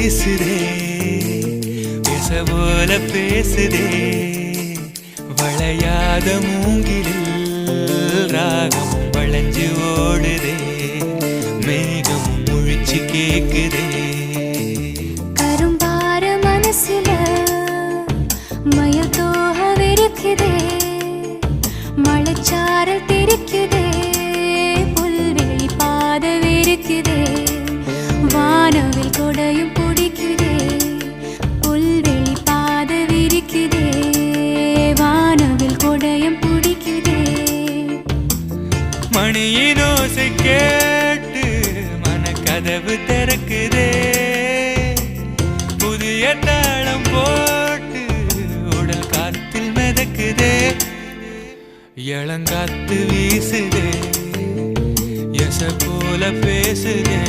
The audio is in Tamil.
வீசுதே பேச போல பேசுதே வளையாத மூங்கிலில் ராகம் வளைஞ்சு ஓடுதே மேகம் முழிச்சு கேக்குதே கரும்பார மனசுல மயில் தோக விரிக்குதே மழைச்சாரல் தெரிக்குதே புல்வெளி பாத விரிக்குதே வானவில் கொடையும் பிடிக்குதே புல்வெளி பாத விரிக்குதே வானவில் கொடையும் பிடிக்குதே மணியின் ஓசை கேட்டு மனக்கதவு திறக்குதே புதிய தாளம் போட்டு உடல் காத்தில் மிதக்குதே இளங்காத்து வீசுதே எச போல பேசுதே